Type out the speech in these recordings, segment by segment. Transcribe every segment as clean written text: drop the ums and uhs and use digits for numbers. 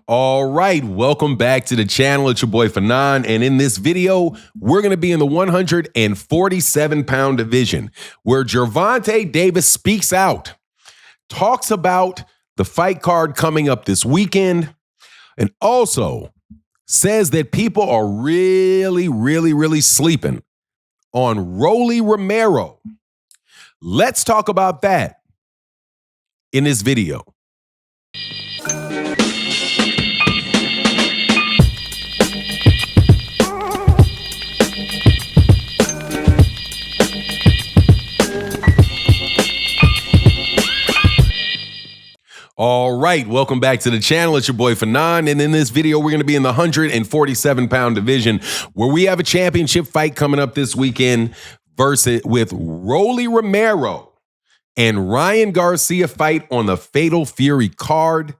All right, welcome back to the channel. It's your boy Fanon, and in this video, we're going to be in the 147-pound division, where Gervonta Davis speaks out, talks about the fight card coming up this weekend, and also says that people are really sleeping on Romero. Let's talk about that in this video. All right, welcome back to the channel. It's your boy Fanon, and in this video, we're going to be in the 147-pound division, where we have a championship fight coming up this weekend with Romero and Ryan Garcia fight on the Fatal Fury card.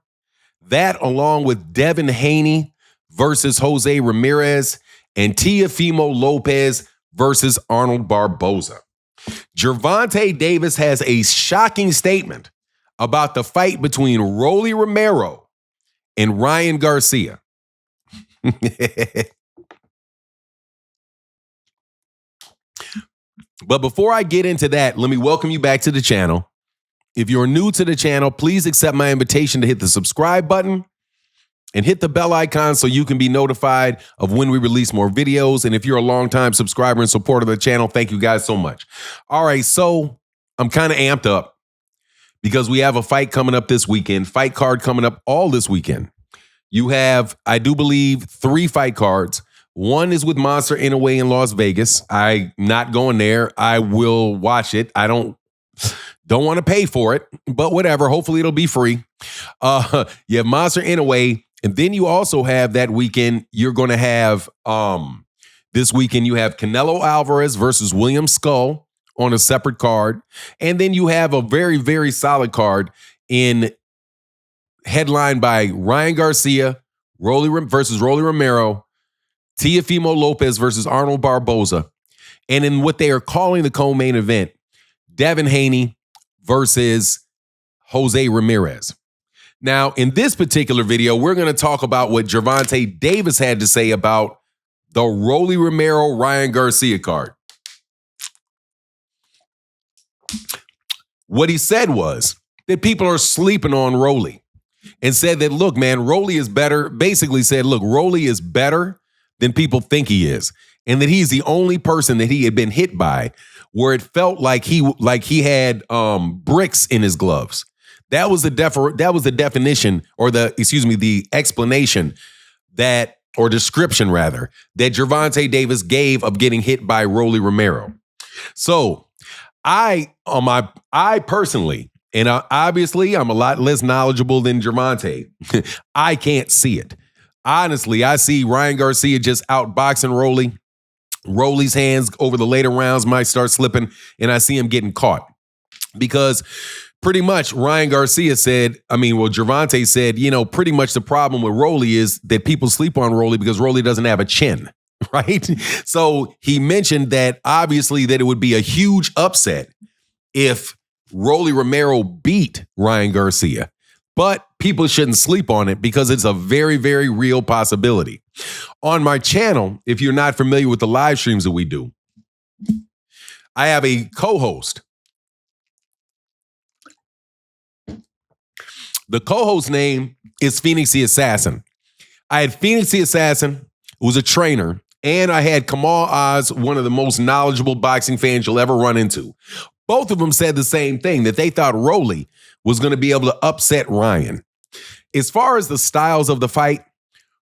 That, along with Devin Haney versus Jose Ramirez and Teofimo Lopez versus Arnold Barboza. Gervonta Davis has a shocking statement about the fight between Romero and Ryan Garcia. But before I get into that, let me welcome you back to the channel. If you're new to the channel, please accept my invitation to hit the subscribe button and hit the bell icon so you can be notified of when we release more videos. And if you're a longtime subscriber and supporter of the channel, thank you guys so much. All right, so I'm kind of amped up because we have a fight coming up this weekend, fight card coming up all this weekend. You have, I do believe, 3 fight cards. One is with Monster Inoue in Las Vegas. I'm not going there. I will watch it. I don't want to pay for it, but whatever. Hopefully it'll be free. You have Monster Inoue, and then you also have that weekend, you're going to have, this weekend you have Canelo Alvarez versus William Skull on a separate card. And then you have a very solid card headlined by Ryan Garcia versus Romero, Teofimo Lopez versus Arnold Barboza. And in what they are calling the co-main event, Devin Haney versus Jose Ramirez. Now, in this particular video, we're going to talk about what Gervonta Davis had to say about the Romero-Ryan Garcia card. What he said was that people are sleeping on Rolly and said that, look, man, Rolly is better. Basically said, look, Rolly is better than people think he is. And that he's the only person that he had been hit by where it felt like he had bricks in his gloves. That was the definition, or the explanation or description rather, that Gervonta Davis gave of getting hit by Romero. So I personally, and obviously I'm a lot less knowledgeable than Gervonta, I can't see it. Honestly, I see Ryan Garcia just outboxing Rolly. Rolly's hands over the later rounds might start slipping, and I see him getting caught. Because pretty much Ryan Garcia said, Gervonta said, pretty much the problem with Rolly is that people sleep on Rolly because Rolly doesn't have a chin. Right? So he mentioned that obviously that it would be a huge upset if Romero beat Ryan Garcia, but people shouldn't sleep on it because it's a very real possibility. On my channel, if you're not familiar with the live streams that we do, I have a co-host. The co-host name is Phoenix the Assassin. I had Phoenix the Assassin, who was a trainer, and I had Kamal Oz, one of the most knowledgeable boxing fans you'll ever run into. Both of them said the same thing, that they thought Rolly was going to be able to upset Ryan. As far as the styles of the fight,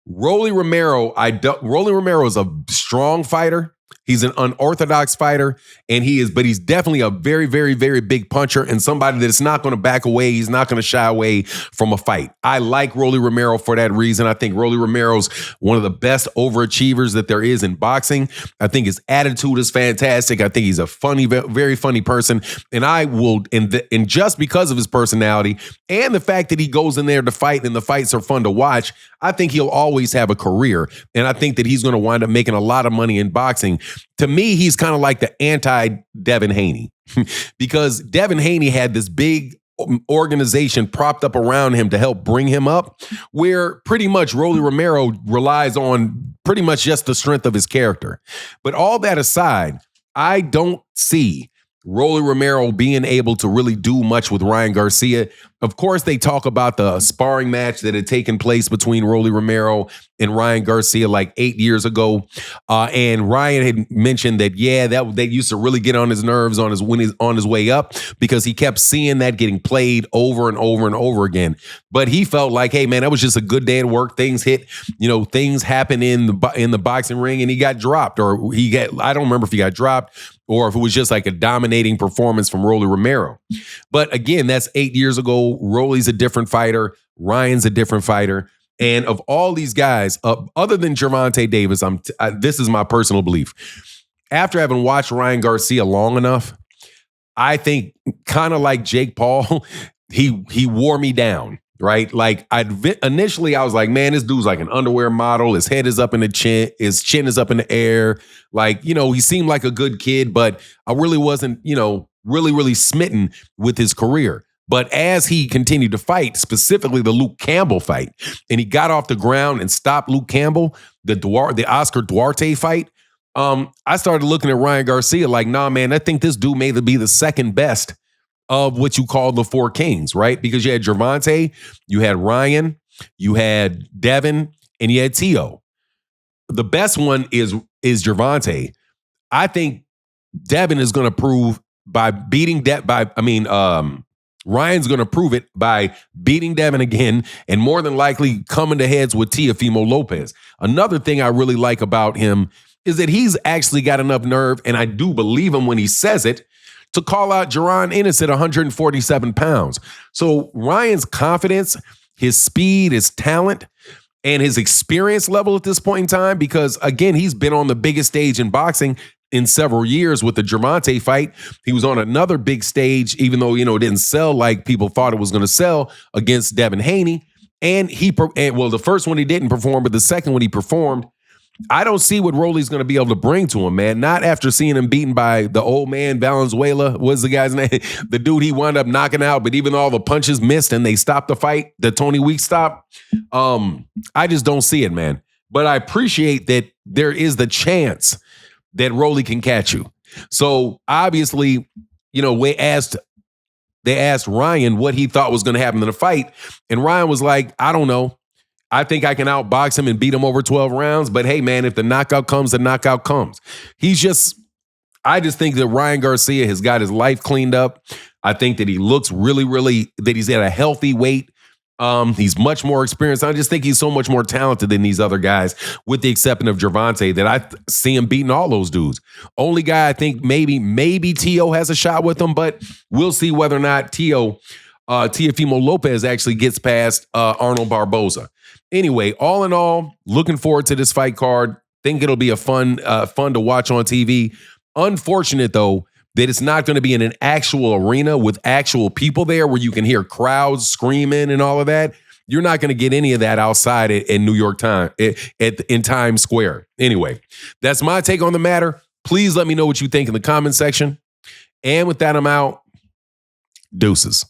Romero is a strong fighter. He's an unorthodox fighter, and he's definitely a very big puncher and somebody that's not going to back away. He's not going to shy away from a fight. I like Romero for that reason. I think Romero's one of the best overachievers that there is in boxing. I think his attitude is fantastic. I think he's a very funny person, and and just because of his personality and the fact that he goes in there to fight and the fights are fun to watch, I think he'll always have a career, and I think that he's going to wind up making a lot of money in boxing. To me, he's kind of like the anti-Devin Haney because Devin Haney had this big organization propped up around him to help bring him up, where pretty much Rolly Romero relies on pretty much just the strength of his character. But all that aside, I don't see Rolly Romero being able to really do much with Ryan Garcia. Of course, they talk about the sparring match that had taken place between Rolly Romero and Ryan Garcia like 8 years ago. And Ryan had mentioned that, that used to really get on his nerves on his way up, because he kept seeing that getting played over and over and over again. But he felt like, hey, man, that was just a good day at work. Things things happen in the boxing ring, and he got dropped, or I don't remember if he got dropped or if it was just like a dominating performance from Rolly Romero. But again, that's 8 years ago. Rolly's a different fighter. Ryan's a different fighter. And of all these guys, other than Gervonta Davis, this is my personal belief. After having watched Ryan Garcia long enough, I think kind of like Jake Paul, he wore me down. Right? Like initially I was like, man, this dude's like an underwear model. His head is up in the chin. His chin is up in the air. Like, he seemed like a good kid, but I really wasn't, really smitten with his career. But as he continued to fight, specifically the Luke Campbell fight, and he got off the ground and stopped Luke Campbell, the Oscar Duarte fight, I started looking at Ryan Garcia like, nah, man, I think this dude may be the second best of what you call the four kings, right? Because you had Gervonta, you had Ryan, you had Devin, and you had Tio. The best one is Gervonta. I think Devin is going to prove by beating Ryan's going to prove it by beating Devin again, and more than likely coming to heads with Teofimo Lopez. Another thing I really like about him is that he's actually got enough nerve, and I do believe him when he says it, to call out Jaron Ennis at 147 pounds. So Ryan's confidence, his speed, his talent, and his experience level at this point in time, because again, he's been on the biggest stage in boxing in several years with the Gervonta fight. He was on another big stage, even though, it didn't sell like people thought it was going to sell, against Devin Haney. And the first one he didn't perform, but the second one he performed. I don't see what Rolly's going to be able to bring to him, man. Not after seeing him beaten by the old man, Valenzuela. What's the guy's name? The dude he wound up knocking out, but even though all the punches missed and they stopped the fight, the Tony Weeks stop, I just don't see it, man. But I appreciate that there is the chance that Rolly can catch you. So obviously, they asked Ryan what he thought was going to happen in the fight, and Ryan was like, I don't know. I think I can outbox him and beat him over 12 rounds. But hey, man, if the knockout comes, the knockout comes. I just think that Ryan Garcia has got his life cleaned up. I think that he looks really, that he's at a healthy weight. He's much more experienced. I just think he's so much more talented than these other guys, with the exception of Gervonta, that I see him beating all those dudes. Only guy I think maybe Tio has a shot with him, but we'll see whether or not Teofimo Lopez actually gets past Arnold Barboza. Anyway, all in all, looking forward to this fight card. Think it'll be a fun to watch on TV. Unfortunate, though, that it's not going to be in an actual arena with actual people there where you can hear crowds screaming and all of that. You're not going to get any of that outside in New York in Times Square. Anyway, that's my take on the matter. Please let me know what you think in the comment section. And with that, I'm out. Deuces.